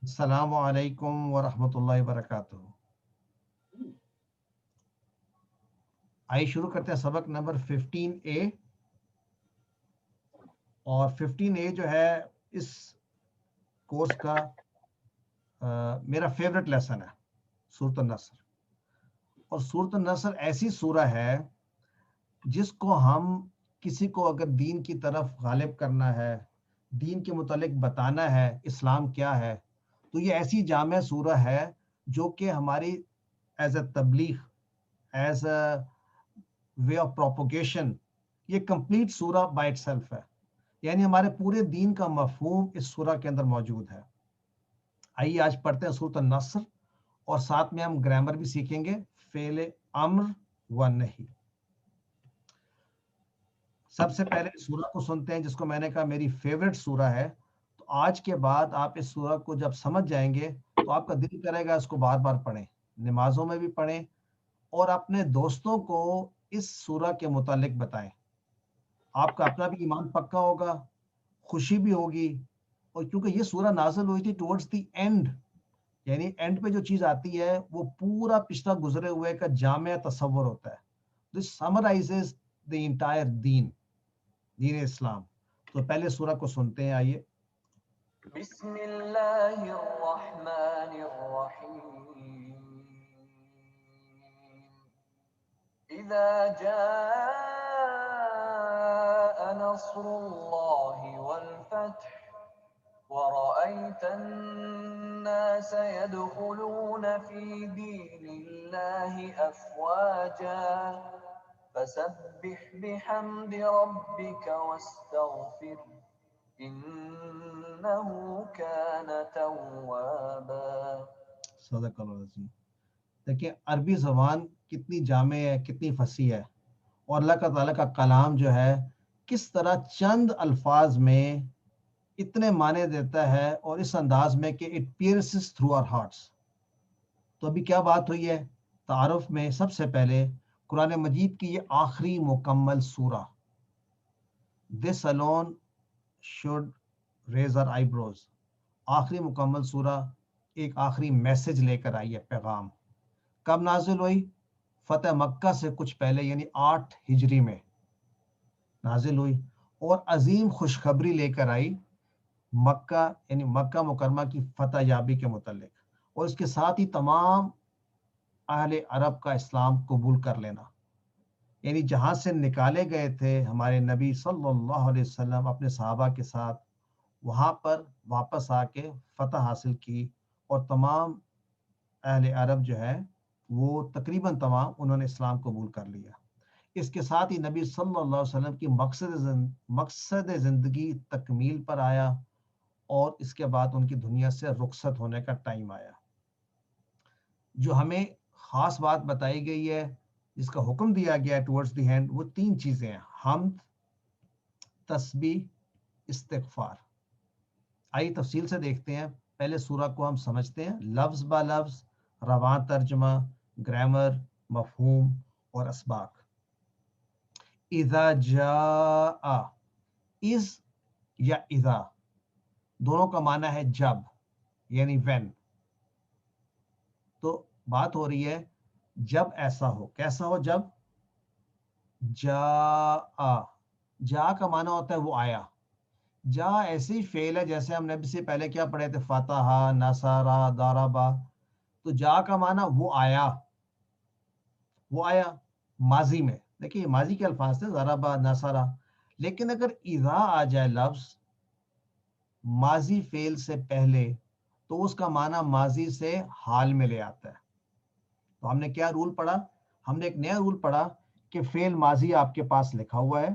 السلام علیکم ورحمۃ اللہ وبرکاتہ۔ آئیے شروع کرتے ہیں سبق نمبر 15A، اور 15A جو ہے اس کورس کا میرا فیوریٹ لیسن ہے، سورۃ النصر۔ اور سورۃ النصر ایسی سورہ ہے جس کو ہم کسی کو اگر دین کی طرف غالب کرنا ہے، دین کے متعلق بتانا ہے اسلام کیا ہے، تو یہ ایسی جامع سورہ ہے جو کہ ہماری ایز اے تبلیغ، as a way of propagation, یہ کمپلیٹ سورہ بائی اٹ سیلف ہے۔ یعنی ہمارے پورے دین کا مفہوم اس سورہ کے اندر موجود ہے۔ آئیے آج پڑھتے ہیں سورۃ النصر، اور ساتھ میں ہم گرامر بھی سیکھیں گے، فعل امر و نہیں۔ سب سے پہلے اس سورہ کو سنتے ہیں جس کو میں نے کہا میری فیوریٹ سورہ ہے۔ تو آج کے بعد آپ اس سورہ کو جب سمجھ جائیں گے تو آپ کا دل کرے گا اس کو بار بار پڑھیں، نمازوں میں بھی پڑھیں، اور اپنے دوستوں کو اس سورہ کے متعلق بتائیں۔ آپ کا اپنا بھی ایمان پکا ہوگا، خوشی بھی ہوگی، اور کیونکہ یہ سورہ نازل ہوئی تھی ٹورڈز دی اینڈ، یعنی اینڈ پہ جو چیز آتی ہے وہ پورا پچھلا گزرے ہوئے کا جامع تصور ہوتا ہے۔ دس سمرائزز دی انٹائر دین اسلام۔ تو پہلے سورہ کو سنتے ہیں، آئیے۔ بسم اللہ الرحمن الرحیم اذا جاء نصر اللہ والفتح ورأيت الناس يدخلون في دين الله أفواجا فسبح بحمد ربك واستغفر إنه كان توابا۔ صدق اللہ العظیم۔ دیکھیں عربی زبان کتنی جامع ہے، کتنی فصیح ہے، اور اللہ کا تعالیٰ کا کلام جو ہے کس طرح چند الفاظ میں اتنے معنی دیتا ہے، اور اس انداز میں کہ اٹ پیئرسز تھرو آور ہارٹس۔ تو ابھی کیا بات ہوئی ہے تعارف میں؟ سب سے پہلے قرآن مجید کی یہ آخری مکمل سورہ، دس alone should raise our eyebrows۔ آخری مکمل سورہ ایک آخری میسج لے کر آئی ہے، پیغام۔ کب نازل ہوئی؟ فتح مکہ سے کچھ پہلے، یعنی 8 ہجری میں نازل ہوئی، اور عظیم خوشخبری لے کر آئی مکہ، یعنی مکہ مکرمہ کی فتح یابی کے متعلق، اور اس کے ساتھ ہی تمام اہل عرب کا اسلام قبول کر لینا۔ یعنی جہاں سے نکالے گئے تھے ہمارے نبی صلی اللہ علیہ وسلم اپنے صحابہ کے ساتھ، وہاں پر واپس آ کے فتح حاصل کی، اور تمام اہل عرب جو ہے وہ تقریباً تمام انہوں نے اسلام قبول کر لیا۔ اس کے ساتھ ہی نبی صلی اللہ علیہ وسلم کی مقصد زندگی تکمیل پر آیا، اور اس کے بعد ان کی دنیا سے رخصت ہونے کا ٹائم آیا۔ جو ہمیں خاص بات بتائی گئی ہے، جس کا حکم دیا گیا ہے ٹورڈز دی اینڈ، وہ 3 چیزیں ہیں: حمد، تسبیح، استغفار۔ آئیے تفصیل سے دیکھتے ہیں۔ پہلے سورہ کو ہم سمجھتے ہیں لفظ با لفظ، رواں ترجمہ، گرامر، مفہوم اور اسباق۔ اذا جاء، از یا اذا دونوں کا معنی ہے جب، یعنی when۔ تو بات ہو رہی ہے جب ایسا ہو، کیسا ہو؟ جب جا کا معنی ہوتا ہے وہ آیا۔ جا ایسی فعل ہے جیسے ہم نے اب سے پہلے کیا پڑھے تھے، فتح، نصرہ، ضربہ۔ تو جا کا معنی وہ آیا، وہ آیا ماضی میں۔ دیکھیے یہ ماضی کے الفاظ تھے، ضربہ، نصرہ۔ لیکن اگر اذا آ جائے لفظ ماضی فعل سے پہلے، تو اس کا معنی ماضی سے حال میں لے آتا ہے۔ تو ہم نے کیا رول پڑھا؟ ہم نے ایک نیا رول پڑھا کہ فعل ماضی آپ کے پاس لکھا ہوا ہے،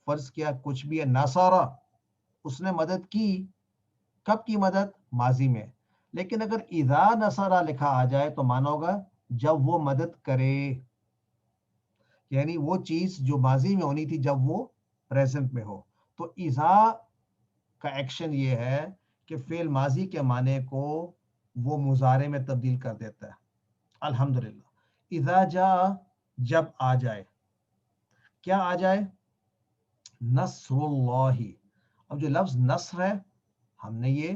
فرض کیا کچھ بھی ہے، نصرہ، اس نے مدد کی۔ کب کی مدد؟ ماضی میں۔ لیکن اگر اذا نصرہ لکھا آ جائے تو مانا ہوگا جب وہ مدد کرے، یعنی وہ چیز جو ماضی میں ہونی تھی جب وہ پریزنٹ میں ہو۔ تو اذا کا ایکشن یہ ہے کہ فعل ماضی کے معنی کو وہ مضارع میں تبدیل کر دیتا ہے۔ الحمدللہ۔ اذا جاء، جب آ جائے۔ کیا آ جائے؟ نصر اللہ۔ اب جو لفظ نصر ہے، ہم نے یہ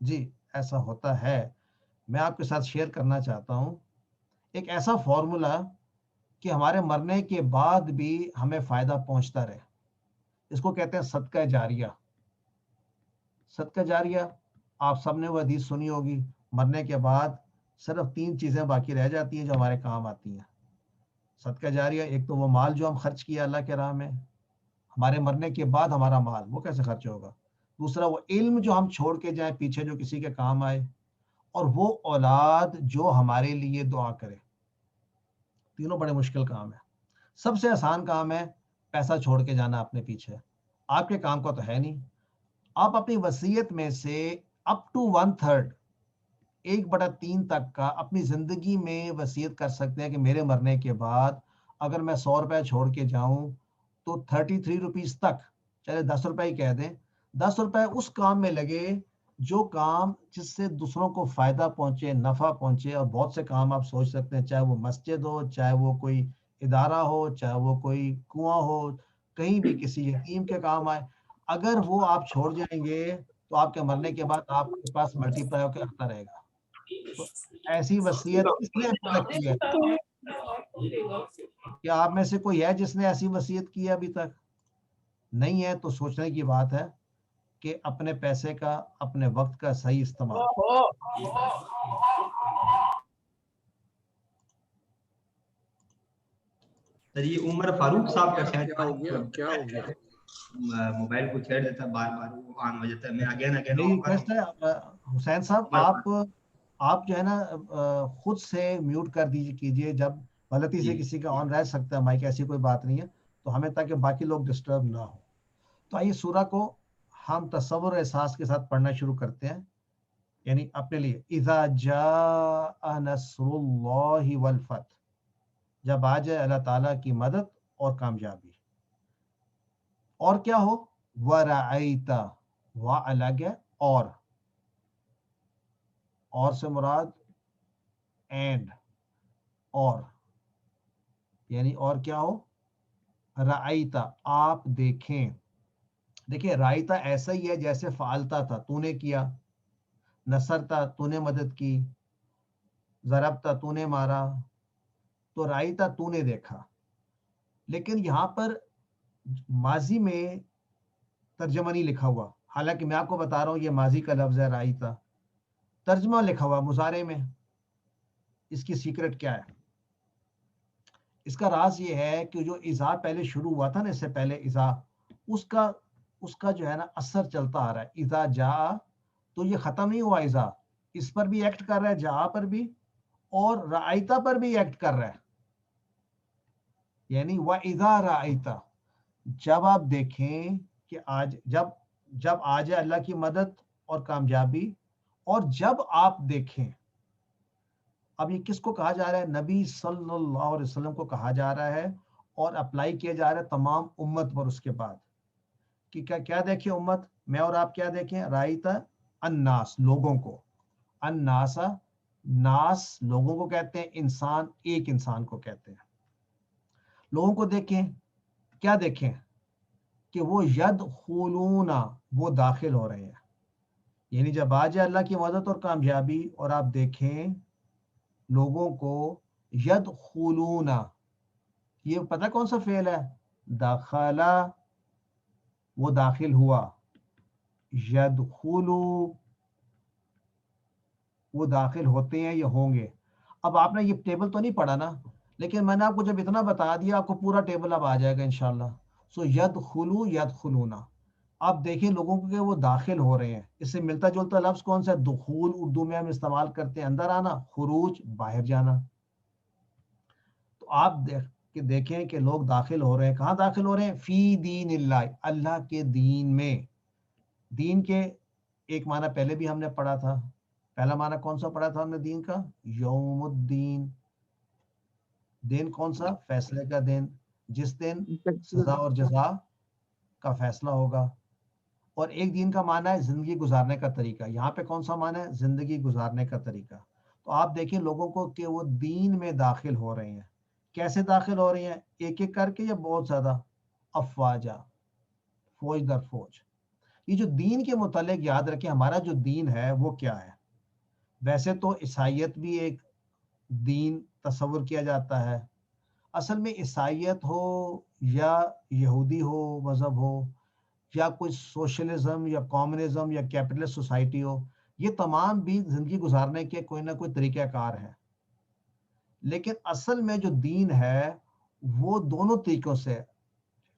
جی ایسا ہوتا ہے. میں آپ کے ساتھ شیئر کرنا چاہتا ہوں ایک ایسا فارمولا کہ ہمارے مرنے کے بعد بھی ہمیں فائدہ پہنچتا رہے. اس کو کہتے ہیں صدقہ جاریہ. صدقہ جاریہ آپ سب نے وہ حدیث سنی ہوگی, مرنے کے بعد صرف 3 چیزیں باقی رہ جاتی ہیں جو ہمارے کام آتی ہیں. صدقہ جاریہ, ایک تو وہ مال جو ہم خرچ کیا اللہ کے راہ میں, ہمارے مرنے کے بعد ہمارا مال وہ کیسے خرچ ہوگا. دوسرا وہ علم جو ہم چھوڑ کے جائیں پیچھے جو کسی کے کام آئے, اور وہ اولاد جو ہمارے لیے دعا کرے. تینوں بڑے مشکل کام ہیں. سب سے آسان کام ہے پیسہ چھوڑ کے جانا اپنے پیچھے, آپ کے کام کا تو ہے نہیں. آپ اپنی وصیت میں سے اپ ٹو 1/3 1/3 تک کا اپنی زندگی میں وصیت کر سکتے ہیں کہ میرے مرنے کے بعد اگر میں 100 روپے چھوڑ کے جاؤں تو 33 روپیز تک, چلے 10 روپے ہی کہہ دیں, 10 روپے اس کام میں لگے جو کام جس سے دوسروں کو فائدہ پہنچے, نفع پہنچے. اور بہت سے کام آپ سوچ سکتے ہیں, چاہے وہ مسجد ہو, چاہے وہ کوئی ادارہ ہو, چاہے وہ کوئی کنواں ہو, کہیں بھی کسی یتیم کے کام آئے. اگر وہ آپ چھوڑ جائیں گے تو آپ کے مرنے کے بعد آپ کے پاس ملٹی پلائی ہو کے آتا رہے گا. تو ایسی وصیت کس نے ابھی تک کی ہے؟ کیا آپ میں سے کوئی ہے جس نے ایسی وصیت کی ہے ابھی تک؟ نہیں ہے تو سوچنے کی بات ہے کہ اپنے پیسے کا, اپنے وقت کا صحیح استعمال. سر یہ عمر فاروق صاحب کا شاید کیا ہو گیا موبائل کو چھیڑ دیتا ہے بار بار, وہ آن ہو جاتا ہے. میں اگین میری ریکویسٹ ہے حسین صاحب, آپ جو ہے نا خود سے میوٹ کر کیجئے جب غلطی سے کسی کا آن رہ سکتا ہے مائک, ایسی کوئی بات نہیں ہے تو ہمیں, تاکہ باقی لوگ ڈسٹرب نہ ہو. تو آئیے سورہ کو ہم تصور احساس کے ساتھ پڑھنا شروع کرتے ہیں. یعنی اپنے لیے, اذا جاء نصر اللہ والفتح, جب آ جائے اللہ تعالیٰ کی مدد اور کامیابی. اور کیا ہو, وَرَأَيْتَ, الگ ہے, اور سے مراد اینڈ, اور یعنی اور کیا ہو, رأیتا, آپ دیکھیں. دیکھیں رائتا ایسا ہی ہے جیسے فعلتا تھا, تو نے کیا, نصرتا تو نے مدد کی, ضربتا تو نے مارا, تو رائتا تو نے دیکھا. لیکن یہاں پر ماضی میں ترجمہ نہیں لکھا ہوا, حالانکہ میں آپ کو بتا رہا ہوں یہ ماضی کا لفظ ہے رائتا, ترجمہ لکھا ہوا مضارع میں. اس کی سیکرٹ کیا ہے؟ اس کا راز یہ ہے کہ جو اذا پہلے شروع ہوا تھا نا, اس سے پہلے اذا, اس کا جو ہے نا اثر چلتا آ رہا ہے. اذا جا, تو یہ ختم نہیں ہوا اذا, اس پر بھی ایکٹ کر رہا ہے, جا پر بھی, اور رائتا پر بھی ایکٹ کر رہا ہے. یعنی وَإِذَا رَأَيْتَ, جب آپ دیکھیں کہ جب آ جائے اللہ کی مدد اور کامیابی, اور جب آپ دیکھیں. اب یہ کس کو کہا جا رہا ہے؟ نبی صلی اللہ علیہ وسلم کو کہا جا رہا ہے, اور اپلائی کیا جا رہا ہے تمام امت پر اس کے بعد. کہ کیا دیکھیں امت, میں اور آپ کیا دیکھیں؟ رائتا الناس, لوگوں کو, الناسا, ناس لوگوں کو کہتے ہیں, انسان ایک انسان کو کہتے ہیں. لوگوں کو دیکھیں, کیا دیکھیں؟ کہ وہ یدخلون, وہ داخل ہو رہے ہیں. یعنی جب آ جائے اللہ کی مدد اور کامیابی اور آپ دیکھیں لوگوں کو, یدخلون, یہ پتہ کون سا فعل ہے؟ دخلا, وہ داخل ہوا, یدخلو, وہ داخل ہوتے ہیں یا ہوں گے. اب آپ نے یہ ٹیبل تو نہیں پڑھا نا, لیکن میں نے آپ کو جب اتنا بتا دیا آپ کو پورا ٹیبل اب آ جائے گا انشاءاللہ. سو یدخلو, یدخلون, آپ دیکھیں لوگوں کو کہ وہ داخل ہو رہے ہیں. اس سے ملتا جلتا لفظ کون سا ہے؟ دخول اردو میں ہم استعمال کرتے ہیں اندر آنا, خروج باہر جانا. تو آپ دیکھیں کہ لوگ داخل ہو رہے ہیں. کہاں داخل ہو رہے ہیں؟ فی دین اللہ, اللہ کے دین میں. دین کے ایک معنی پہلے بھی ہم نے پڑھا تھا. پہلا معنی کون سا پڑھا تھا ہم نے دین کا؟ یوم الدین. دین کون سا؟ فیصلے کا دن, جس دن سزا اور جزا کا فیصلہ ہوگا. اور ایک دین کا معنی ہے زندگی گزارنے کا طریقہ. یہاں پہ کون سا معنی ہے؟ زندگی گزارنے کا طریقہ. تو آپ دیکھیں لوگوں کو کہ وہ دین میں داخل ہو رہے ہیں. کیسے داخل ہو رہے ہیں؟ ایک ایک کر کے یا بہت زیادہ؟ افواجا, فوج در فوج. یہ جو دین کے متعلق یاد رکھیں، ہمارا جو دین ہے وہ کیا ہے؟ ویسے تو عیسائیت بھی ایک دین تصور کیا جاتا ہے. اصل میں عیسائیت ہو یا یہودی ہو مذہب ہو یا کوئی سوشلزم یا کامونزم یا کیپٹلسٹ سوسائٹی ہو، یہ تمام بھی زندگی گزارنے کے کوئی نہ کوئی طریقہ کار ہے. لیکن اصل میں جو دین ہے وہ دونوں طریقوں سے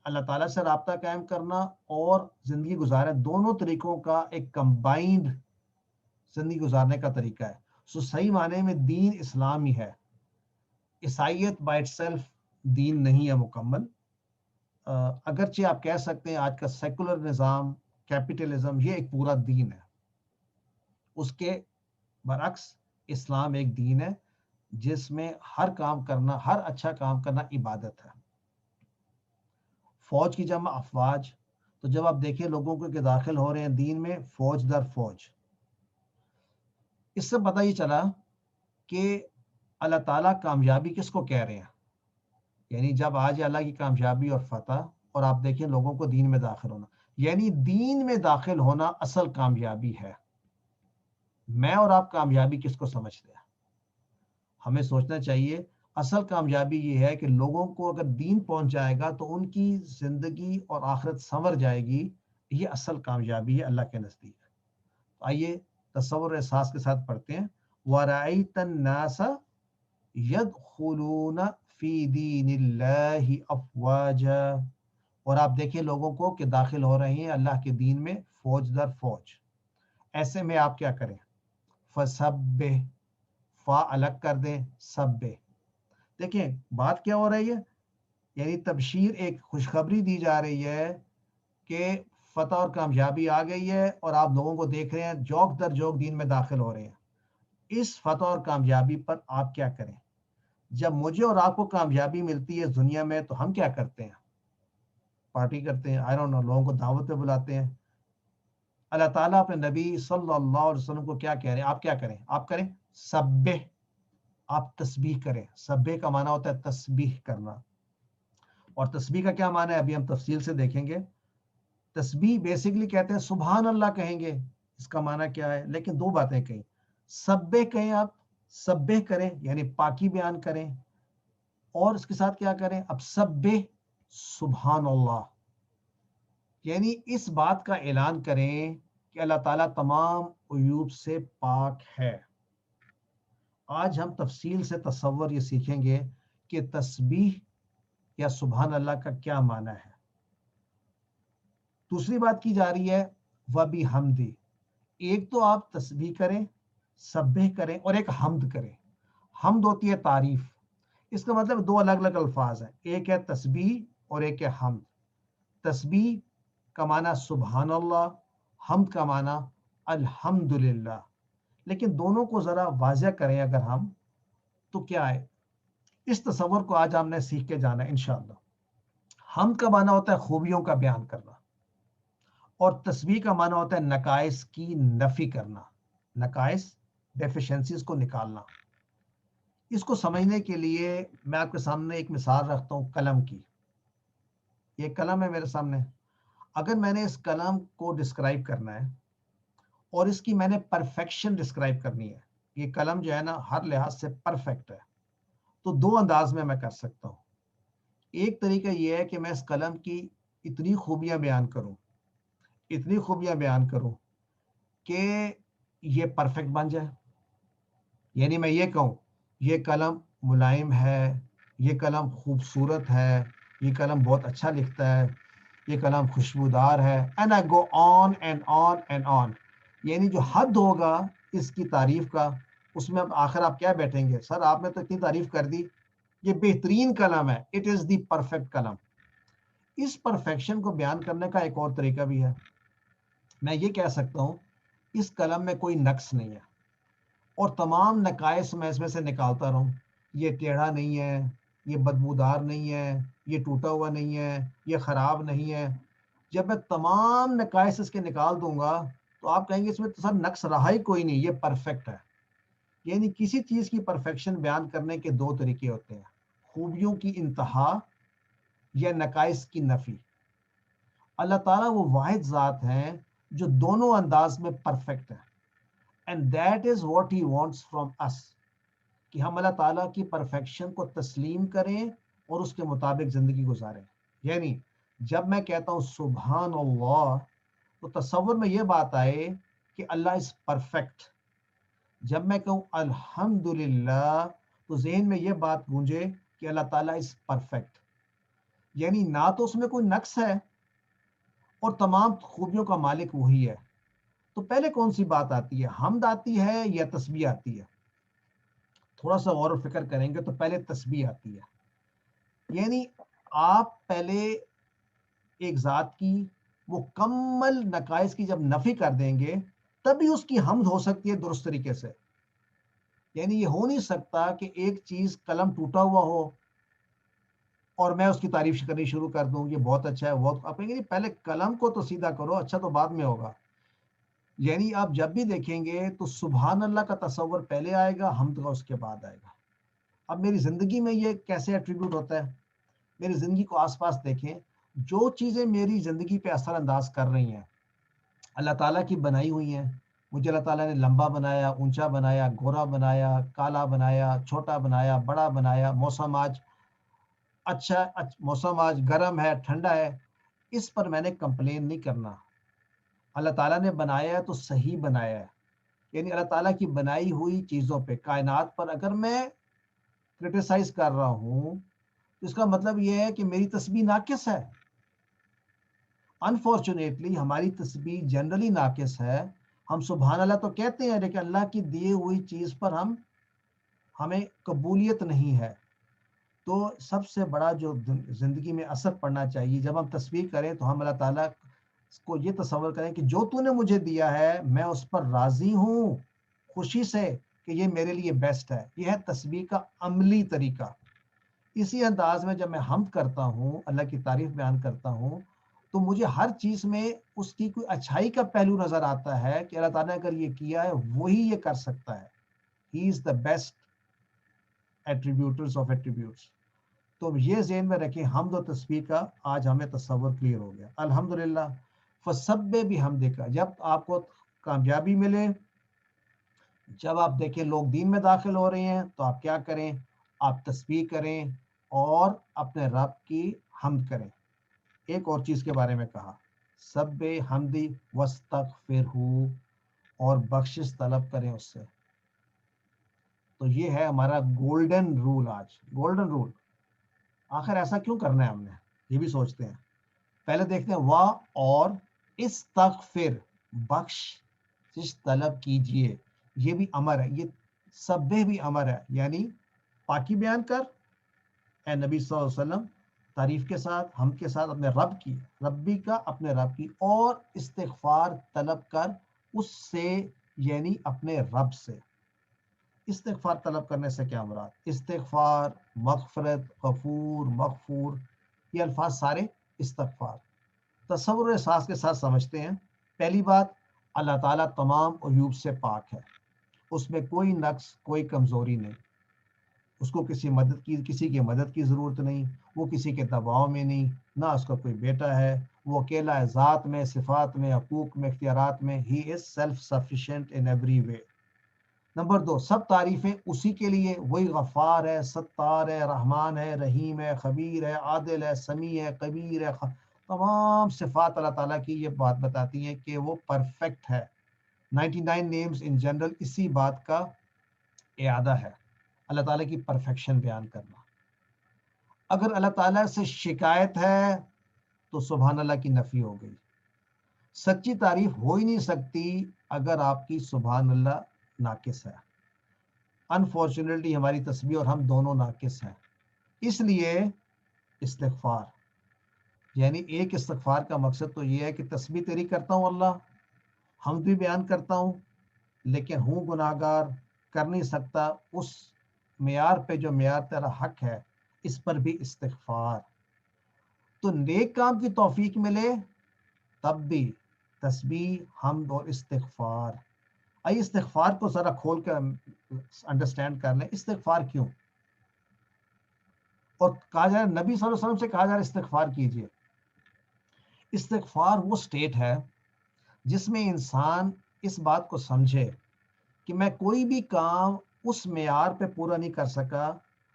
اللہ تعالیٰ سے رابطہ قائم کرنا اور زندگی گزارے، دونوں طریقوں کا ایک کمبائنڈ زندگی گزارنے کا طریقہ ہے. سو صحیح معنی میں دین اسلام ہی ہے. عیسائیت بائی اٹ سیلف دین نہیں ہے مکمل. اگرچہ آپ کہہ سکتے ہیں آج کا سیکولر نظام، کیپٹلزم، یہ ایک پورا دین ہے. اس کے برعکس اسلام ایک دین ہے جس میں ہر کام کرنا، ہر اچھا کام کرنا عبادت ہے. فوج کی جمع افواج، تو جب آپ دیکھیں لوگوں کو کہ داخل ہو رہے ہیں دین میں فوج در فوج، اس سے پتہ یہ چلا کہ اللہ تعالیٰ کامیابی کس کو کہہ رہے ہیں. یعنی جب آج اللہ کی کامیابی اور فتح، اور آپ دیکھیں لوگوں کو دین میں داخل ہونا، یعنی دین میں داخل ہونا اصل کامیابی ہے. میں اور آپ کامیابی کس کو سمجھتے ہیں؟ ہمیں سوچنا چاہیے اصل کامیابی یہ ہے کہ لوگوں کو اگر دین پہنچ جائے گا تو ان کی زندگی اور آخرت سنور جائے گی. یہ اصل کامیابی ہے اللہ کے نزدیک. آئیے تصور احساس کے ساتھ پڑھتے ہیں. وَرَأَيْتَ النَّاسَ يَدْخُلُونَ فِي دِينِ اللَّهِ أَفْوَاجًا، اور آپ دیکھیں لوگوں کو کہ داخل ہو رہے ہیں اللہ کے دین میں فوج در فوج. ایسے میں آپ کیا کریں؟ فَسَبِّحْ، فا الگ کر دیں، سبح. دیکھیں بات کیا ہو رہی ہے، یعنی تبشیر، ایک خوشخبری دی جا رہی ہے کہ فتح اور کامیابی آ گئی ہے، اور آپ لوگوں کو دیکھ رہے ہیں جوک در جوک دین میں داخل ہو رہے ہیں. اس فتح اور کامیابی پر آپ کیا کریں؟ جب مجھے اور آپ کو کامیابی ملتی ہے دنیا میں تو ہم کیا کرتے ہیں؟ پارٹی کرتے ہیں، آئی ڈونٹ نو، لوگوں کو دعوت پہ بلاتے ہیں. اللہ تعالیٰ اپنے نبی صلی اللہ علیہ وسلم کو کیا کہہ رہے ہیں؟ آپ کیا کریں؟ آپ کریں سبح، آپ تسبیح کریں. سبح کا معنی ہوتا ہے تسبیح کرنا، اور تسبیح کا کیا معنی ہے ابھی ہم تفصیل سے دیکھیں گے. تسبیح بیسیکلی کہتے ہیں سبحان اللہ کہیں گے، اس کا معنی کیا ہے؟ لیکن دو باتیں کہیں. سبح کہیں، آپ سبح کریں یعنی پاکی بیان کریں، اور اس کے ساتھ کیا کریں؟ اب سبح سبحان اللہ، یعنی اس بات کا اعلان کریں کہ اللہ تعالیٰ تمام عیوب سے پاک ہے. آج ہم تفصیل سے تصور یہ سیکھیں گے کہ تسبیح یا سبحان اللہ کا کیا معنی ہے. دوسری بات کی جا رہی ہے وَبِحَمْدِ. ایک تو آپ تسبیح کریں، سبح کریں، اور ایک حمد کریں. حمد ہوتی ہے تعریف. اس کا مطلب دو الگ الگ الفاظ ہیں، ایک ہے تسبیح اور ایک ہے حمد. تسبیح کا معنی سبحان اللہ، حمد کا معنی الحمدللہ. لیکن دونوں کو ذرا واضح کریں اگر ہم، تو کیا ہے؟ اس تصور کو آج ہم نے سیکھ کے جانا ہے انشاءاللہ. حمد کا معنی ہوتا ہے خوبیوں کا بیان کرنا، اور تسبیح کا معنی ہوتا ہے نقائص کی نفی کرنا، نقائص، ڈیفیشنسیز کو نکالنا. اس کو سمجھنے کے لیے میں آپ کے سامنے ایک مثال رکھتا ہوں قلم کی. یہ قلم ہے میرے سامنے. اگر میں نے اس قلم کو ڈسکرائب کرنا ہے اور اس کی میں نے پرفیکشن ڈسکرائب کرنی ہے، یہ قلم جو ہے نا ہر لحاظ سے پرفیکٹ ہے، تو دو انداز میں کر سکتا ہوں. ایک طریقہ یہ ہے کہ میں اس قلم کی اتنی خوبیاں بیان کروں، اتنی خوبیاں بیان کروں کہ یہ پرفیکٹ بن جائے. یعنی میں یہ کہوں یہ قلم ملائم ہے، یہ قلم خوبصورت ہے، یہ قلم بہت اچھا لکھتا ہے، یہ قلم خوشبودار ہے، and I go on and on and on. یعنی جو حد ہوگا اس کی تعریف کا، اس میں آخر آپ کیا بیٹھیں گے؟ سر آپ نے تو اتنی تعریف کر دی، یہ بہترین قلم ہے، اٹ از دی پرفیکٹ قلم. اس پرفیکشن کو بیان کرنے کا ایک اور طریقہ بھی ہے. میں یہ کہہ سکتا ہوں اس قلم میں کوئی نقص نہیں ہے، اور تمام نقائص میں اس میں سے نکالتا رہوں. یہ ٹیڑھا نہیں ہے، یہ بدبودار نہیں ہے، یہ ٹوٹا ہوا نہیں ہے، یہ خراب نہیں ہے. جب میں تمام نقائص اس کے نکال دوں گا تو آپ کہیں گے اس میں تو سر نقص رہا ہی کوئی نہیں، یہ پرفیکٹ ہے. یعنی کسی چیز کی پرفیکشن بیان کرنے کے دو طریقے ہوتے ہیں، خوبیوں کی انتہا یا نقائص کی نفی. اللہ تعالیٰ وہ واحد ذات ہیں جو دونوں انداز میں پرفیکٹ ہے. And that is what he wants from us, کہ ہم اللہ تعالیٰ کی پرفیکشن کو تسلیم کریں اور اس کے مطابق زندگی گزاریں. یعنی جب میں کہتا ہوں سبحان اللہ تو تصور میں یہ بات آئے کہ اللہ از پرفیکٹ. جب میں کہوں الحمدللہ تو ذہن میں یہ بات گونجے کہ اللہ تعالیٰ از پرفیکٹ. یعنی نہ تو اس میں کوئی نقص ہے اور تمام خوبیوں کا مالک وہی ہے. تو پہلے کون سی بات آتی ہے, حمد آتی ہے یا تسبیح آتی ہے؟ تھوڑا سا غور و فکر کریں گے تو پہلے تسبیح آتی ہے. یعنی آپ پہلے ایک ذات کی مکمل نقائص کی جب نفی کر دیں گے تبھی اس کی حمد ہو سکتی ہے درست طریقے سے. یعنی یہ ہو نہیں سکتا کہ ایک چیز قلم ٹوٹا ہوا ہو اور میں اس کی تعریف کرنی شروع کر دوں, یہ بہت اچھا ہے, بہت, آپ کہیں گے پہلے قلم کو تو سیدھا کرو, اچھا تو بعد میں ہوگا. یعنی آپ جب بھی دیکھیں گے تو سبحان اللہ کا تصور پہلے آئے گا, حمد کا اس کے بعد آئے گا. اب میری زندگی میں یہ کیسے ایٹریبیوٹ ہوتا ہے؟ میری زندگی کو آس پاس دیکھیں, جو چیزیں میری زندگی پہ اثر انداز کر رہی ہیں اللہ تعالیٰ کی بنائی ہوئی ہیں. مجھے اللہ تعالیٰ نے لمبا بنایا, اونچا بنایا, گورا بنایا, کالا بنایا, چھوٹا بنایا, بڑا بنایا. موسم آج اچھا, موسم آج گرم ہے, ٹھنڈا ہے, اس پر میں نے کمپلین نہیں کرنا. اللہ تعالیٰ نے بنایا ہے تو صحیح بنایا ہے. یعنی اللہ تعالیٰ کی بنائی ہوئی چیزوں پہ, کائنات پر اگر میں کرٹیسائز کر رہا ہوں تو اس کا مطلب یہ ہے کہ میری تسبیح ناقص ہے. انفارچونیٹلی ہماری تسبیح جنرلی ناقص ہے. ہم سبحان اللہ تو کہتے ہیں لیکن اللہ کی دی ہوئی چیز پر ہمیں قبولیت نہیں ہے. تو سب سے بڑا جو زندگی میں اثر پڑنا چاہیے جب ہم تسبیح کریں تو ہم اللہ تعالیٰ کو یہ تصور کریں کہ جو تو نے مجھے دیا ہے میں اس پر راضی ہوں خوشی سے کہ یہ میرے لیے بیسٹ ہے. یہ ہے تسبیح کا عملی طریقہ. اسی انداز میں جب میں حمد کرتا ہوں, اللہ کی تعریف بیان کرتا ہوں, تو مجھے ہر چیز میں اس کی کوئی اچھائی کا پہلو نظر آتا ہے کہ اللہ تعالیٰ نے اگر یہ کیا ہے وہی یہ کر سکتا ہے. ہی از دا بیسٹ ایٹریبیوٹرز آف ایٹریبیوٹس. تو یہ ذہن میں رکھیں, حمد و تسبیح کا آج ہمیں تصور کلیئر ہو گیا. الحمدللہ فسبح بحمدک. جب آپ کو کامیابی ملے, جب آپ دیکھیں لوگ دین میں داخل ہو رہے ہیں تو آپ کیا کریں, آپ تسبیح کریں اور اپنے رب کی حمد کریں. ایک اور چیز کے بارے میں کہا, سبح حمدی واستغفرہ, اور بخشش طلب کریں اس سے. تو یہ ہے ہمارا گولڈن رول. آج گولڈن رول, آخر ایسا کیوں کرنا ہے ہم نے, یہ بھی سوچتے ہیں. پہلے دیکھتے ہیں وا اور استغفر, بخشش طلب کیجئے. یہ بھی امر ہے, یہ سبح بھی امر ہے. یعنی پاکی بیان کر اے نبی صلی اللہ علیہ وسلم, تعریف کے ساتھ, حمد کے ساتھ اپنے رب کی, ربی کا اپنے رب کی, اور استغفار طلب کر اس سے, یعنی اپنے رب سے. استغفار طلب کرنے سے کیا مراد؟ استغفار, مغفرت, غفور, مغفور, یہ الفاظ سارے استغفار. تصور و احساس کے ساتھ سمجھتے ہیں. پہلی بات, اللہ تعالیٰ تمام عیوب سے پاک ہے, اس میں کوئی نقص, کوئی کمزوری نہیں. اس کو کسی کی مدد کی ضرورت نہیں, وہ کسی کے دباؤ میں نہیں, نہ اس کا کوئی بیٹا ہے, وہ اکیلا ہے ذات میں, صفات میں, حقوق میں, اختیارات میں. He is self sufficient in every way. Number 2, سب تعریفیں اسی کے لیے, وہی غفار ہے, ستار ہے, رحمان ہے, رحیم ہے, خبیر ہے, عادل ہے, سمیع ہے, قبیر ہے. تمام صفات اللہ تعالیٰ کی یہ بات بتاتی ہیں کہ وہ پرفیکٹ ہے. 99 نیمز ان جنرل اسی بات کا اعادہ ہے, اللہ تعالیٰ کی پرفیکشن بیان کرنا. اگر اللہ تعالیٰ سے شکایت ہے تو سبحان اللہ کی نفی ہو گئی. سچی تعریف ہو ہی نہیں سکتی اگر آپ کی سبحان اللہ ناقص ہے. انفارچونیٹلی ہماری تسبیح اور ہم دونوں ناقص ہیں. اس لیے استغفار, یعنی ایک استغفار کا مقصد تو یہ ہے کہ تسبیح تیری کرتا ہوں اللہ, حمد بھی بیان کرتا ہوں, لیکن ہوں گناہگار, کر نہیں سکتا اس معیار پہ جو معیار تیرا حق ہے, اس پر بھی استغفار. تو نیک کام کی توفیق ملے تب بھی تسبیح, حمد اور استغفار. آئیے استغفار کو ذرا کھول کر انڈرسٹینڈ کر لیں. استغفار کیوں؟ اور کہا جائے نبی صلی اللہ علیہ وسلم سے کہا جائے استغفار کیجئے. استغفار وہ سٹیٹ ہے جس میں انسان اس بات کو سمجھے کہ میں کوئی بھی کام اس معیار پہ پورا نہیں کر سکا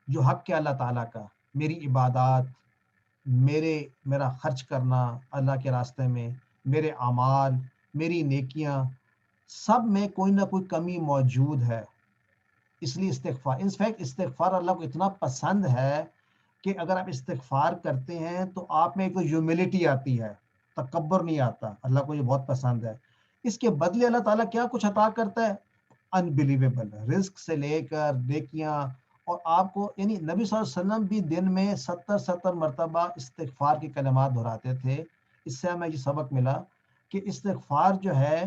جو حق ہے اللہ تعالیٰ کا. میری عبادات، میرا خرچ کرنا اللہ کے راستے میں، میرے اعمال، میری نیکیاں، سب میں کوئی نہ کوئی کمی موجود ہے. اس لیے استغفار، ان فیکٹ استغفار اللہ کو اتنا پسند ہے کہ اگر آپ استغفار کرتے ہیں تو آپ میں ایک ہیوملٹی آتی ہے، تکبر نہیں آتا. اللہ کو یہ بہت پسند ہے. اس کے بدلے اللہ تعالیٰ کیا کچھ عطا کرتا ہے، انبلیویبل، رزق سے لے کر نیکیاں. اور آپ کو یعنی نبی صلی اللہ علیہ وسلم بھی دن میں 70 مرتبہ استغفار کے کلمات دہراتے تھے. اس سے ہمیں یہ سبق ملا کہ استغفار جو ہے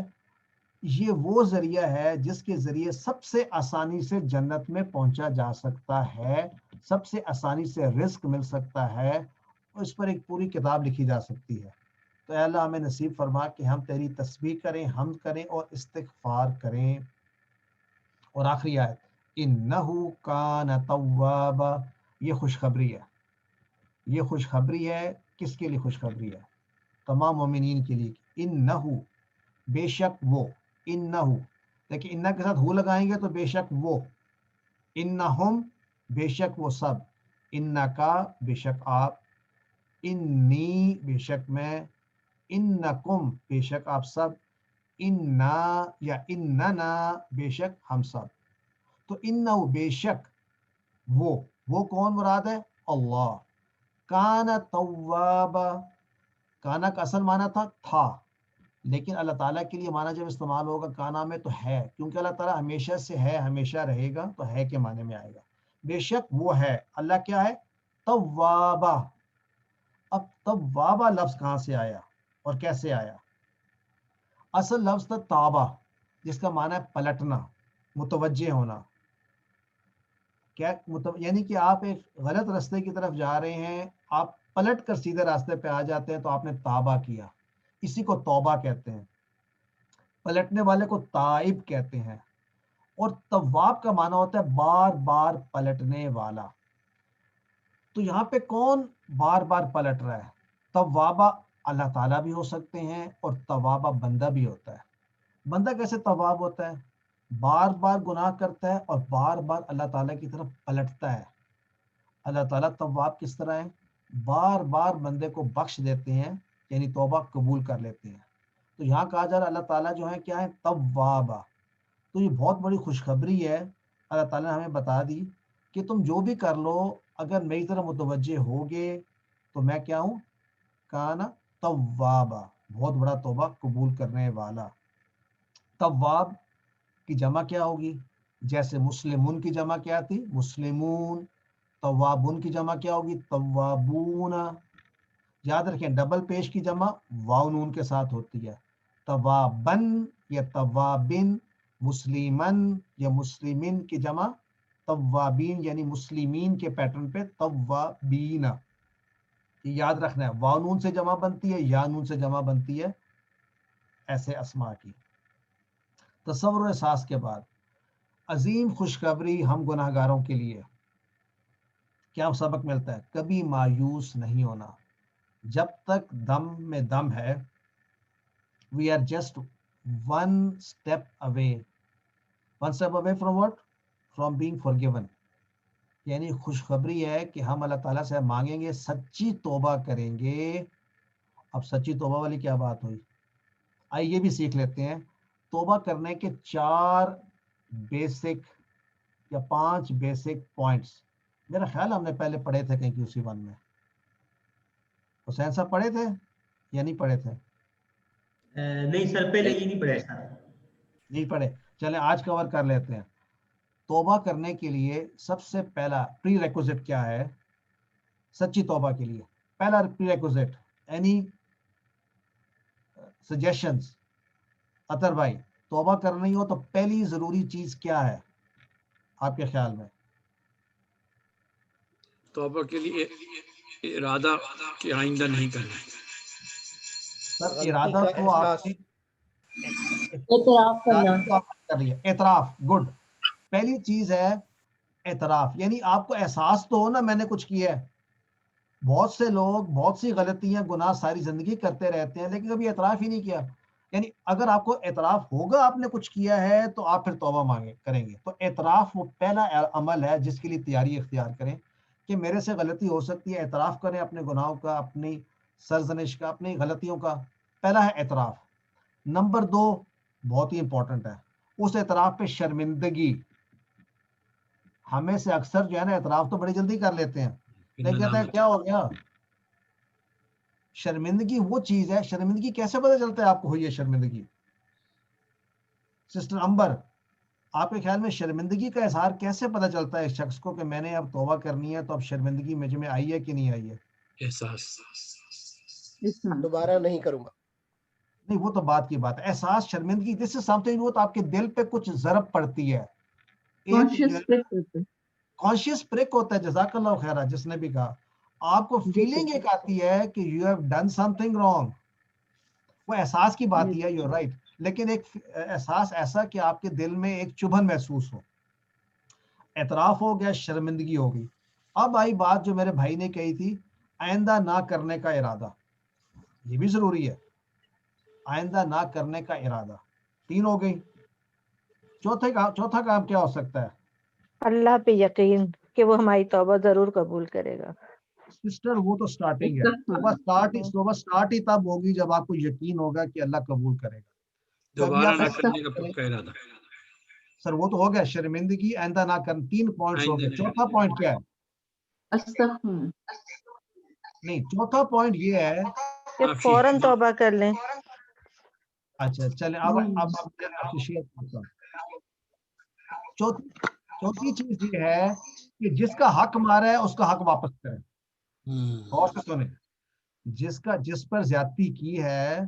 یہ وہ ذریعہ ہے جس کے ذریعے سب سے آسانی سے جنت میں پہنچا جا سکتا ہے، سب سے آسانی سے رزق مل سکتا ہے، اور اس پر ایک پوری کتاب لکھی جا سکتی ہے. تو اے اللہ ہمیں نصیب فرما کہ ہم تیری تسبیح کریں، حمد کریں اور استغفار کریں. اور آخری آیت، انہو کان توابا، یہ خوشخبری ہے. یہ خوشخبری ہے کس کے لیے؟ خوشخبری ہے تمام مومنین کے لیے. انہو، بے شک وہ، انہو، دیکھیں انہ کے ساتھ ہو لگائیں گے تو بے شک وہ، انہم بے شک وہ سب، انکا بے شک آپ، انی بے شک میں، انکم بے شک آپ سب، انا یا اننا بے شک ہم سب. تو انہو بے شک وہ کون مراد ہے؟ اللہ. کانا توابا، کانا کا اصل معنی تھا، لیکن اللہ تعالیٰ کے لیے معنی جب استعمال ہوگا کانا میں تو ہے، کیونکہ اللہ تعالیٰ ہمیشہ سے ہے، ہمیشہ رہے گا، تو ہے کے معنی میں آئے گا. بے شک وہ ہے اللہ، کیا ہے؟ توابا. اب توابا لفظ کہاں سے آیا اور کیسے آیا؟ اصل لفظ تھا تابا، جس کا معنی ہے پلٹنا، متوجہ ہونا. کیا یعنی کہ آپ ایک غلط راستے کی طرف جا رہے ہیں، آپ پلٹ کر سیدھے راستے پہ آ جاتے ہیں تو آپ نے تابا کیا. اسی کو توبہ کہتے ہیں. پلٹنے والے کو تائب کہتے ہیں. اور تواب کا معنی ہوتا ہے بار بار پلٹنے والا. تو یہاں پہ کون بار بار پلٹ رہا ہے؟ توابہ اللہ تعالیٰ بھی ہو سکتے ہیں اور توابہ بندہ بھی ہوتا ہے. بندہ کیسے تواب ہوتا ہے؟ بار بار گناہ کرتا ہے اور بار بار اللہ تعالیٰ کی طرف پلٹتا ہے. اللہ تعالیٰ تواب کس طرح ہے؟ بار بار بندے کو بخش دیتے ہیں، یعنی توبہ قبول کر لیتے ہیں. تو یہاں کہا جا رہا ہے اللہ تعالیٰ جو ہے کیا ہے؟ توابہ. تو یہ بہت بڑی خوشخبری ہے. اللہ تعالیٰ نے ہمیں بتا دی کہ تم جو بھی کر لو، اگر میری طرف متوجہ ہوگے تو میں کیا ہوں؟ کانا توابا، بہت بڑا توبہ قبول کرنے والا. تواب کی جمع کیا ہوگی؟ جیسے مسلمون کی جمع کیا تھی؟ مسلمون. توابون کی جمع کیا ہوگی؟ توابون. یاد رکھیں ڈبل پیش کی جمع واو نون کے ساتھ ہوتی ہے. توابن یا توابن، مسلمن یا مسلمین کی جمع توابین، یعنی مسلمین کے پیٹرن پہ توابین. یہ یاد رکھنا ہے، واو نون سے جمع بنتی ہے، یا نون سے جمع بنتی ہے ایسے اسماء کی. تصور و احساس کے بعد عظیم خوشخبری ہم گناہ گاروں کے لیے. کیا سبق ملتا ہے؟ کبھی مایوس نہیں ہونا. جب تک دم میں دم ہے، we are just one step away. One step away from what? From being forgiven. یعنی خوشخبری ہے کہ ہم اللہ تعالیٰ سے مانگیں گے، سچی توبہ کریں گے. اب سچی توبہ والی کیا بات ہوئی؟ آئیے یہ بھی سیکھ لیتے ہیں. توبہ کرنے کے 4 بیسک یا 5 بیسک پوائنٹس میرا خیال ہم نے پہلے پڑھے تھے کہیں QC 1 میں. حسین صاحب پڑھے تھے یا نہیں پڑھے تھے؟ نہیں سر، پہلے یہ نہیں پڑھا سر. نہیں پڑھے، چلیں آج کور کر لیتے ہیں. توبہ کرنے کے لیے سب سے پہلا پری ریکوزٹ کیا ہے؟ سچی توبہ کے لیے پہلا پری ریکوزٹ، اینی سجیشنز؟ اطہر بھائی، توبہ کرنی ہو تو پہلی ضروری چیز کیا ہے آپ کے خیال میں؟ توبہ کے لیے ارادہ کہ آئندہ نہیں کرنا. سر ارادہ تو آپ نے اعتراف کرنا. کر لیا. اعتراف، گڈ. پہلی چیز ہے اعتراف، یعنی آپ کو احساس تو ہو نا میں نے کچھ کیا ہے. بہت سے لوگ بہت سی غلطیاں گناہ ساری زندگی کرتے رہتے ہیں لیکن کبھی اعتراف ہی نہیں کیا. یعنی اگر آپ کو اعتراف ہوگا آپ نے کچھ کیا ہے تو آپ پھر توبہ مانگے کریں گے. تو اعتراف وہ پہلا عمل ہے جس کے لیے تیاری اختیار کریں کہ میرے سے غلطی ہو سکتی ہے. اعتراف کریں اپنے گناہوں کا, اپنی سرزنش کا, اپنی غلطیوں کا. پہلا ہے اعتراف. نمبر 2 بہت ہی امپورٹنٹ ہے, اس اعتراف پہ شرمندگی. ہمیں سے اکثر جو ہے نا اعتراف تو بڑی جلدی کر لیتے ہیں, لیکن کہتے ہیں کیا ہو گیا. شرمندگی وہ چیز ہے, شرمندگی کیسے پتہ چلتا ہے آپ کو ہوئی ہے شرمندگی؟ سسٹر امبر, آپ کے خیال میں شرمندگی کا اظہار کیسے پتہ چلتا ہے اس شخص کو کہ میں نے اب توبہ کرنی ہے, تو اب شرمندگی مجھ میں آئی ہے کہ نہیں آئی ہے؟ احساس. دوبارہ نہیں کروں گا. نہیں وہ تو بات کی بات ہے. احساس شرمندگی دس از سم تھنگ, وہ تو آپ کے دل پہ کچھ ضرب پڑتی ہے, کانشیس پرک ہوتا ہے. جزاک اللہ خیرہ جس نے بھی کہا, آپ کو فیلنگ ایک آتی ہے کہ you have done some thing wrong. وہ احساس کی بات ہی ہے, یو رائٹ. لیکن ایک احساس ایسا کہ آپ کے دل میں ایک چبھن محسوس ہو. اعتراف ہو گیا, شرمندگی ہو گئی. اب آئی بات جو میرے بھائی نے کہی تھی, آئندہ نہ کرنے کا ارادہ. یہ بھی ضروری ہے, آئندہ نہ کرنے کا ارادہ. 3 ہو گئی. چوتھا کام کیا ہو سکتا ہے؟ اللہ پہ یقین کہ وہ ہماری توبہ ضرور قبول کرے گا. سسٹر وہ تو سٹارٹنگ ہے. توبہ سٹارٹ ہی تب ہوگی جب آپ کو یقین ہوگا کہ اللہ قبول کرے گا. دوبارہ نہ کرنے کا پکا ارادہ. سر وہ تو ہو گیا, شرمندگی, آئندہ نہ کرنا, 3 پوائنٹس ہو گئے. چوتھا پوائنٹ کیا ہے؟ نہیں, چوتھا پوائنٹ یہ ہے کہ فوراً توبہ کر لیں. اچھا چلیں اب اپریشیٹ کرتا ہوں. چوتھی چیز یہ ہے کہ جس کا حق مارا ہے اس کا حق واپس کریں. اور سے سنیں, جس پر زیادتی کی ہے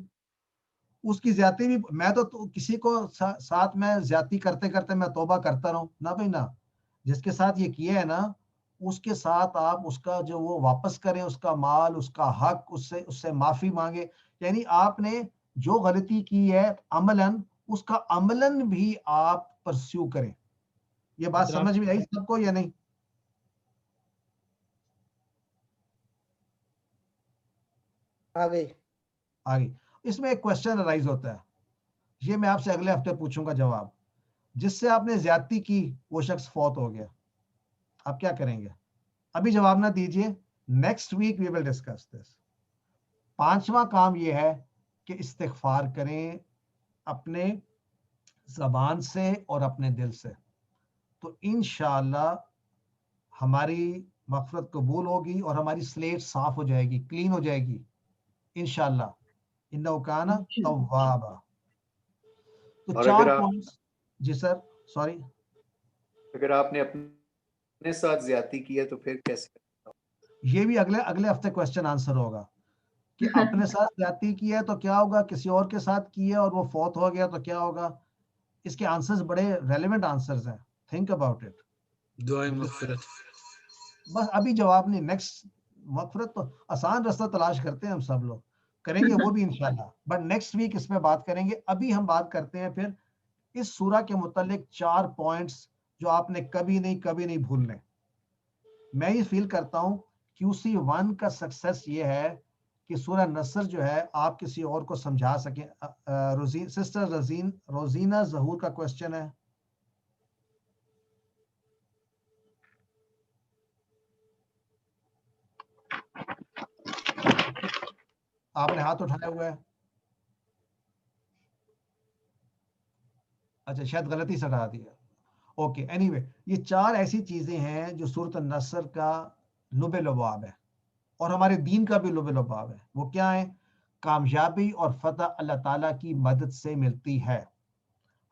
اس کی زیادتی بھی, میں تو کسی کو ساتھ میں زیادتی کرتے کرتے میں توبہ کرتا رہوں نہ بھائی نہ. جس کے ساتھ یہ کیا ہے نا, اس کے ساتھ آپ اس کا جو وہ واپس کریں, اس کا مال, اس کا حق, اس سے معافی مانگے. یعنی آپ نے جو غلطی کی ہے عملاً, اس کا عملاً بھی آپ پرسیو کریں. یہ بات سمجھ میں آئی سب کو یا نہیں؟ آگے اس میں ایک کوشچن ارائز ہوتا ہے, یہ میں آپ سے اگلے ہفتے پوچھوں گا جواب. جس سے آپ نے زیادتی کی وہ شخص فوت ہو گیا, آپ کیا کریں گے؟ ابھی جواب نہ دیجئے, next week we will discuss this. 5واں کام یہ ہے کہ استغفار کریں اپنے زبان سے اور اپنے دل سے. تو انشاءاللہ ہماری مغفرت قبول ہوگی اور ہماری سلیٹ صاف ہو جائے گی, کلین ہو جائے گی انشاءاللہ. انہ کان توابا. تو 4 پوائنٹس. جی سر, سوری. اگر آپ نے اپنے ساتھ زیادتی کی ہے تو پھر کیسے؟ یہ بھی اگلے ہفتے کوسچن آنسر ہوگا کہ اپنے ساتھ زیادتی کی ہے تو کیا ہوگا, کسی اور کے ساتھ کی ہے اور وہ فوت ہو گیا تو کیا ہوگا. اس کے آنسرز بڑے ریلیونٹ آنسرز ہیں, تھنک اباؤٹ اٹ. دعائے مغفرت. بس ابھی جواب نہیں, نیکسٹ مغفرت تو آسان رستہ تلاش کرتے ہیں ہم سب لوگ, کریں گے وہ بھی انشاءاللہ, بٹ نیکسٹ ویک اس میں بات کریں گے. ابھی ہم بات کرتے ہیں پھر اس سورہ کے متعلق 4 پوائنٹس جو آپ نے کبھی نہیں بھولنے. میں یہ فیل کرتا ہوں QC1 کا سکسس یہ ہے کہ سورہ نصر جو ہے آپ کسی اور کو سمجھا سکیں. سسٹر روزینہ ظہور کا کوشچن ہے. آپ نے ہاتھ اٹھایا ہوا ہے, اچھا شاید غلطی سے ہٹا دیا. اوکے, اینی وے یہ 4 ایسی چیزیں ہیں جو سورۃ النصر کا لب لباب ہے اور ہمارے دین کا بھی لب لباب ہے. وہ کیا ہیں؟ کامیابی اور فتح اللہ تعالیٰ کی مدد سے ملتی ہے.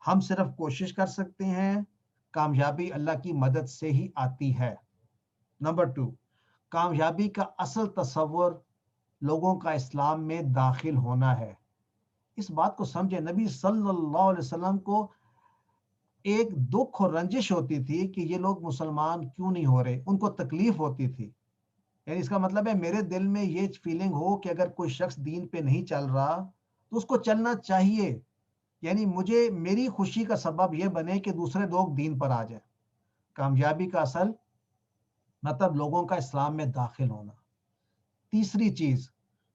ہم صرف کوشش کر سکتے ہیں, کامیابی اللہ کی مدد سے ہی آتی ہے. نمبر 2, کامیابی کا اصل تصور لوگوں کا اسلام میں داخل ہونا ہے. اس بات کو سمجھے, نبی صلی اللہ علیہ وسلم کو ایک دکھ اور رنجش ہوتی تھی کہ یہ لوگ مسلمان کیوں نہیں ہو رہے, ان کو تکلیف ہوتی تھی. یعنی اس کا مطلب ہے میرے دل میں یہ فیلنگ ہو کہ اگر کوئی شخص دین پہ نہیں چل رہا تو اس کو چلنا چاہیے. یعنی میری خوشی کا سبب یہ بنے کہ دوسرے لوگ دین پر آ جائیں. کامیابی کا اصل مطلب لوگوں کا اسلام میں داخل ہونا. تیسری چیز,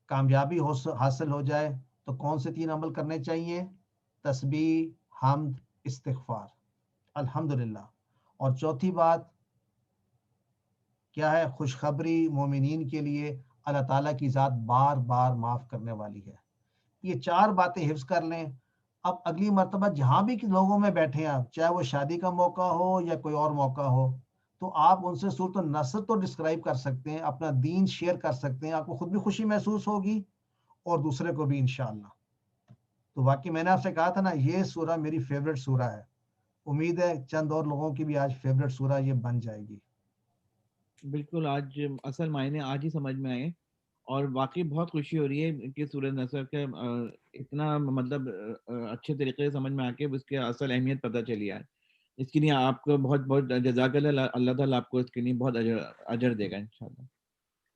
کامیابی حاصل ہو جائے تو کون سے 3 عمل کرنے چاہیے؟ تسبیح، حمد، استغفار، الحمدللہ. اور چوتھی بات کیا ہے؟ خوشخبری مومنین کے لیے اللہ تعالیٰ کی ذات بار بار معاف کرنے والی ہے. یہ 4 باتیں حفظ کر لیں. اب اگلی مرتبہ جہاں بھی لوگوں میں بیٹھے ہیں آپ، چاہے وہ شادی کا موقع ہو یا کوئی اور موقع ہو، تو آپ ان سے سورۃ النصر تو ڈسکرائب کر سکتے ہیں، اپنا دین شیئر کر سکتے ہیں. آپ کو خود بھی خوشی محسوس ہوگی اور دوسرے کو بھی انشاءاللہ. تو واقعی میں نے آپ سے کہا تھا نا، یہ سورہ میری فیوریٹ سورہ ہے. امید ہے چند اور لوگوں کی بھی آج فیوریٹ سورہ یہ بن جائے گی. بالکل، آج اصل معنی آج ہی سمجھ میں آئے، اور واقعی بہت خوشی ہو رہی ہے کہ سورہ نصر کے اتنا مطلب اچھے طریقے سے سمجھ میں آ کے اس کی اصل اہمیت پتہ چلی ہے. اس کے لیے آپ کو بہت بہت جزاک اللہ. اللہ تعالیٰ آپ کو اس کے لیے بہت اجر دے گا انشاءاللہ.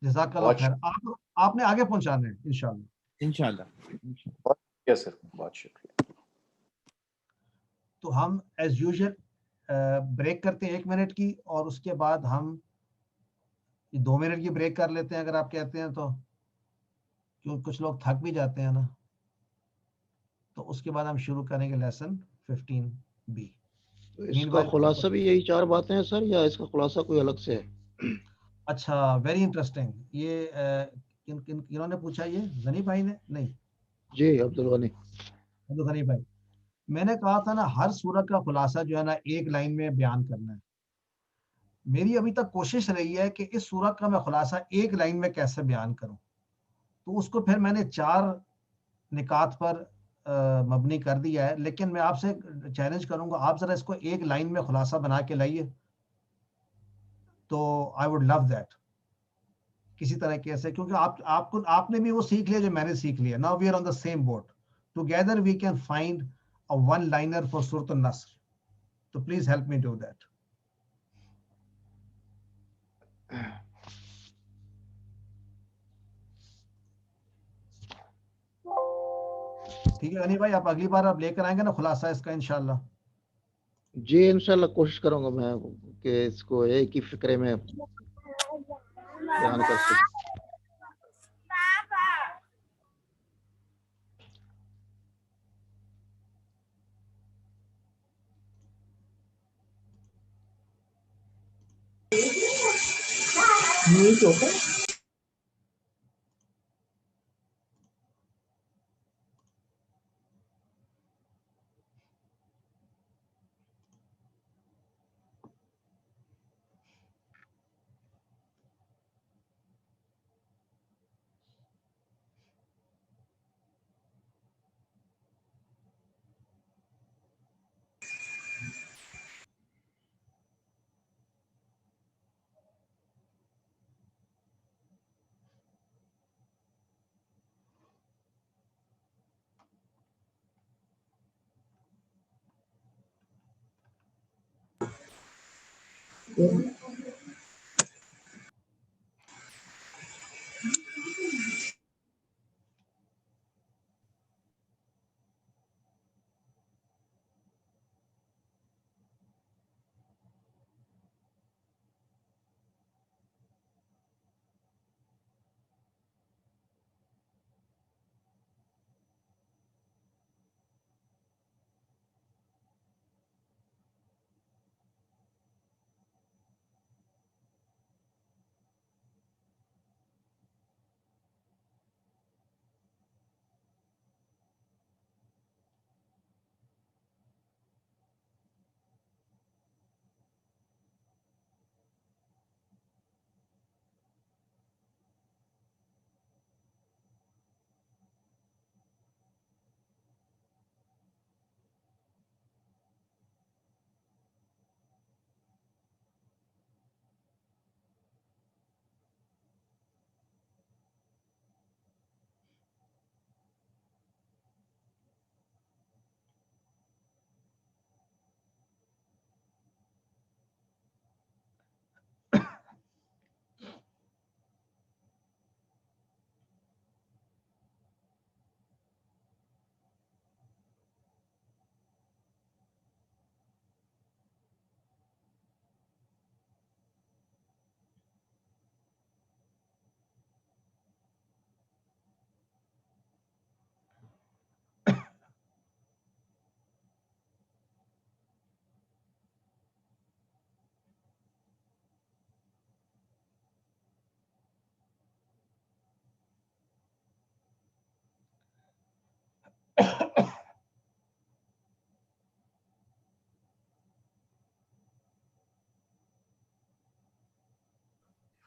جزاک اللہ بہت خیر. آپ نے آگے پہنچانا ہے انشاءاللہ. انشاءاللہ. بہت شکریہ سر، بہت شکریہ. تو ہم ایز یوزل بریک کرتے ہیں 1 منٹ کی، اور اس کے بعد ہم 2 منٹ کی بریک کر لیتے ہیں اگر آپ کہتے ہیں تو، کیونکہ کچھ لوگ تھک بھی جاتے ہیں نا. تو اس کے بعد ہم شروع کریں گے لیسن 15B. تو اس کا خلاصہ بھی یہی 4 باتیں ہیں سر، یا اس کا خلاصہ کوئی الگ سے ہے؟ اچھا، ویری انٹرسٹنگ. یہ انہوں نے پوچھا، یہ غنی بھائی نے؟ نہیں، جی عبدالغنی. غنی بھائی. میں نے کہا تھا نا، ہر سورت کا خلاصہ جو ہے نا 1 لائن میں بیان کرنا ہے. میری ابھی تک کوشش رہی ہے کہ اس سورت کا میں خلاصہ 1 لائن میں کیسے بیان کروں. تو اس کو پھر میں نے 4 نکات پر مبنی کر دیا ہے. لیکن میں آپ سے چیلنج کروں گا، آپ ذرا اس کو 1 لائن میں خلاصہ بنا کے لائیے. تو آئی وڈ لو دیٹ کسی طرح کیسے، کیونکہ آپ نے بھی وہ سیکھ لیا جو میں نے سیکھ لیا. Now we are on the same boat. Together we can find a one liner for سورۃ النصر. تو please help me do that. ٹھیک ہے غنی بھائی، آپ اگلی بار آپ لے کر آئیں گے نا خلاصہ اس کا انشاءاللہ. جی انشاءاللہ کوشش کروں گا میں کہ اس کو ایک ہی فکرے میں بیان کر سکوں.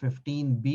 15B।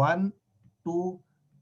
1, 2,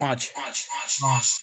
5।